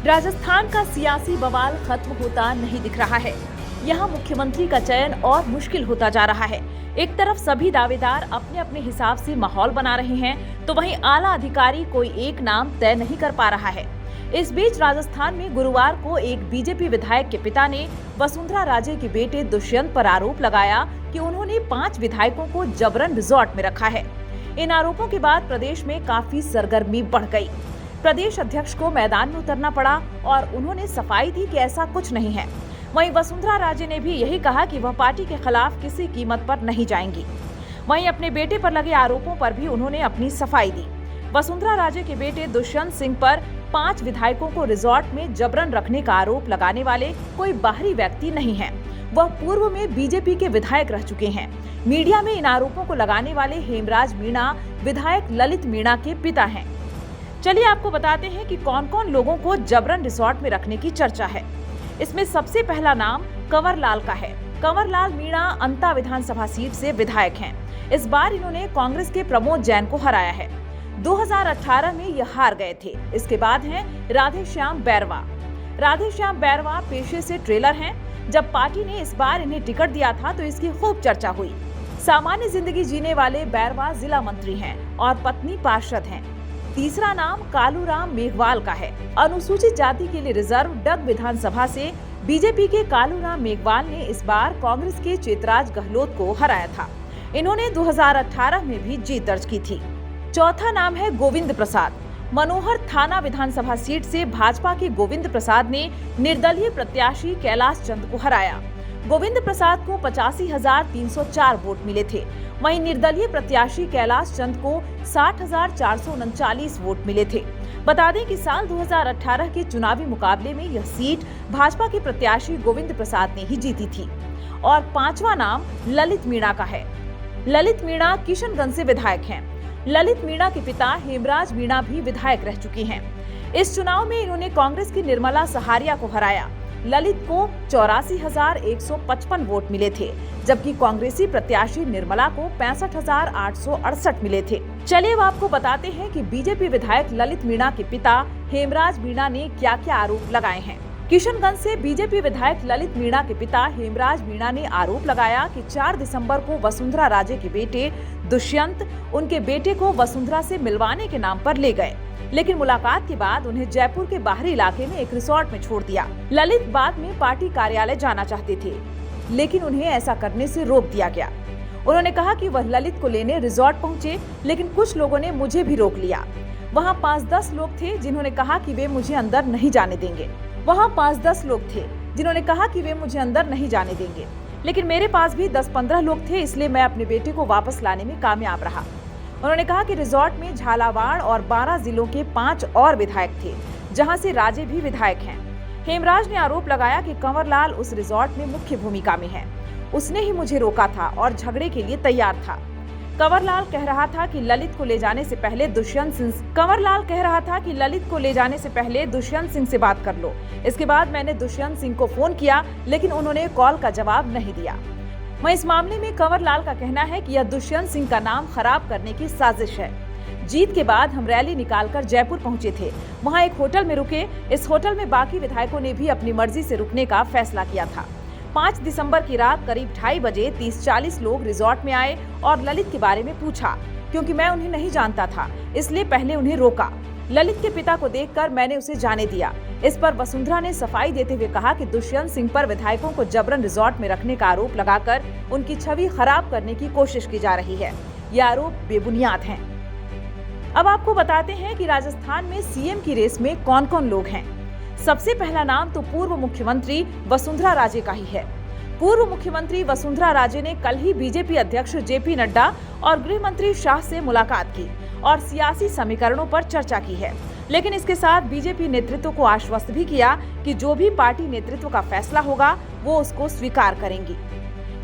राजस्थान का सियासी बवाल खत्म होता नहीं दिख रहा है। यहाँ मुख्यमंत्री का चयन और मुश्किल होता जा रहा है। एक तरफ सभी दावेदार अपने अपने हिसाब से माहौल बना रहे हैं, तो वहीं आला अधिकारी कोई एक नाम तय नहीं कर पा रहा है। इस बीच राजस्थान में गुरुवार को एक बीजेपी विधायक के पिता ने वसुंधरा राजे के बेटे दुष्यंत पर आरोप लगाया कि उन्होंने 5 विधायकों को जबरन रिजॉर्ट में रखा है। इन आरोपों के बाद प्रदेश में काफी सरगर्मी बढ़ गई। प्रदेश अध्यक्ष को मैदान में उतरना पड़ा और उन्होंने सफाई दी कि ऐसा कुछ नहीं है। वहीं वसुंधरा राजे ने भी यही कहा कि वह पार्टी के खिलाफ किसी कीमत पर नहीं जाएंगी। वहीं अपने बेटे पर लगे आरोपों पर भी उन्होंने अपनी सफाई दी। वसुंधरा राजे के बेटे दुष्यंत सिंह पर 5 विधायकों को रिजॉर्ट में जबरन रखने का आरोप लगाने वाले कोई बाहरी व्यक्ति नहीं है। वह पूर्व में बीजेपी के विधायक रह चुके हैं। मीडिया में इन आरोपों को लगाने वाले हेमराज मीणा विधायक ललित मीणा के पिता हैं। चलिए आपको बताते हैं कि कौन कौन लोगों को जबरन रिजॉर्ट में रखने की चर्चा है। इसमें सबसे पहला नाम कंवर लाल का है। कंवर लाल मीणा अंता विधानसभा सीट से विधायक हैं। इस बार इन्होंने कांग्रेस के प्रमोद जैन को हराया है। 2018 में ये हार गए थे। इसके बाद हैं राधेश्याम बैरवा। राधेश्याम बैरवा पेशे से ट्रेलर हैं। जब पार्टी ने इस बार इन्हें टिकट दिया था तो इसकी खूब चर्चा हुई। सामान्य जिंदगी जीने वाले बैरवा जिला मंत्री हैं और पत्नी पार्षद हैं। तीसरा नाम कालूराम मेघवाल का है। अनुसूचित जाति के लिए रिजर्व डग विधानसभा से बीजेपी के कालूराम मेघवाल ने इस बार कांग्रेस के चेतराज गहलोत को हराया था। इन्होंने 2018 में भी जीत दर्ज की थी। चौथा नाम है गोविंद प्रसाद। मनोहर थाना विधानसभा सीट से भाजपा के गोविंद प्रसाद ने निर्दलीय प्रत्याशी कैलाश चंद को हराया। गोविंद प्रसाद को 85,304 वोट मिले थे। वहीं निर्दलीय प्रत्याशी कैलाश चंद को 60,439 वोट मिले थे। बता दें कि साल 2018 के चुनावी मुकाबले में यह सीट भाजपा के प्रत्याशी गोविंद प्रसाद ने ही जीती थी। और 5वां नाम ललित मीणा का है। ललित मीणा किशनगंज से विधायक हैं। ललित मीणा के पिता हेमराज मीणा भी विधायक रह चुके हैं। इस चुनाव में इन्होंने कांग्रेस की निर्मला सहारिया को हराया। ललित को 84,155 वोट मिले थे, जबकि कांग्रेसी प्रत्याशी निर्मला को 65,868 मिले थे। चलिए अब आपको बताते हैं कि बीजेपी विधायक ललित मीणा के पिता हेमराज मीणा ने क्या-क्या आरोप लगाए हैं। किशनगंज से बीजेपी विधायक ललित मीणा के पिता हेमराज मीणा ने आरोप लगाया कि 4 दिसंबर को वसुंधरा राजे के बेटे दुष्यंत उनके बेटे को वसुंधरा से मिलवाने के नाम पर ले गए, लेकिन मुलाकात के बाद उन्हें जयपुर के बाहरी इलाके में एक रिसोर्ट में छोड़ दिया। ललित बाद में पार्टी कार्यालय जाना चाहते थे, लेकिन उन्हें ऐसा करने से रोक दिया गया। उन्होंने कहा कि वह ललित को लेने रिसोर्ट पहुंचे, लेकिन कुछ लोगों ने मुझे भी रोक लिया। वहां 5-10 लोग थे जिन्होंने कहा कि वे मुझे अंदर नहीं जाने देंगे। लेकिन मेरे पास भी 10-15 लोग थे, इसलिए मैं अपने बेटे को वापस लाने में कामयाब रहा। उन्होंने कहा कि रिजॉर्ट में झालावाड़ और 12 जिलों के 5 और विधायक थे, जहां से राजे भी विधायक हैं। हेमराज ने आरोप लगाया कि कंवर लाल उस रिजॉर्ट में मुख्य भूमिका में है। उसने ही मुझे रोका था और झगड़े के लिए तैयार था। कंवर लाल कह रहा था कि ललित को ले जाने से पहले दुष्यंत सिंह से बात कर लो। इसके बाद मैंने दुष्यंत सिंह को फोन किया, लेकिन उन्होंने कॉल का जवाब नहीं दिया। वहीं इस मामले में कंवर लाल का कहना है कि यह दुष्यंत सिंह का नाम खराब करने की साजिश है। जीत के बाद हम रैली निकालकर जयपुर पहुंचे थे। वहां एक होटल में रुके। इस होटल में बाकी विधायकों ने भी अपनी मर्जी से रुकने का फैसला किया था। 5 दिसंबर की रात करीब 2:30 बजे 30-40 लोग रिजॉर्ट में आए और ललित के बारे में पूछा। क्योंकि मैं उन्हें नहीं जानता था, इसलिए पहले उन्हें रोका। ललित के पिता को देखकर मैंने उसे जाने दिया। इस पर वसुंधरा ने सफाई देते हुए कहा कि दुष्यंत सिंह पर विधायकों को जबरन रिजॉर्ट में रखने का आरोप लगाकर उनकी छवि खराब करने की कोशिश की जा रही है। ये आरोप बेबुनियाद हैं। अब आपको बताते हैं कि राजस्थान में सीएम की रेस में कौन-कौन लोग हैं। सबसे पहला नाम तो पूर्व मुख्यमंत्री वसुंधरा राजे का ही है। पूर्व मुख्यमंत्री वसुंधरा राजे ने कल ही बीजेपी अध्यक्ष जेपी नड्डा और गृह मंत्री शाह से मुलाकात की और सियासी समीकरणों पर चर्चा की है। लेकिन इसके साथ बीजेपी नेतृत्व को आश्वस्त भी किया कि जो भी पार्टी नेतृत्व का फैसला होगा वो उसको स्वीकार करेंगी।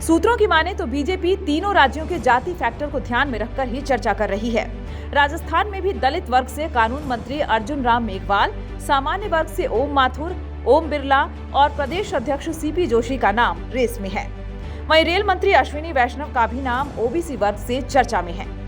सूत्रों की माने तो बीजेपी तीनों राज्यों के जाति फैक्टर को ध्यान में रखकर ही चर्चा कर रही है। राजस्थान में भी दलित वर्ग से कानून मंत्री अर्जुन राम मेघवाल, सामान्य वर्ग से ओम माथुर, ओम बिरला और प्रदेश अध्यक्ष सीपी जोशी का नाम रेस में है। वहीं रेल मंत्री अश्विनी वैष्णव का भी नाम ओबीसी वर्ग से चर्चा में है।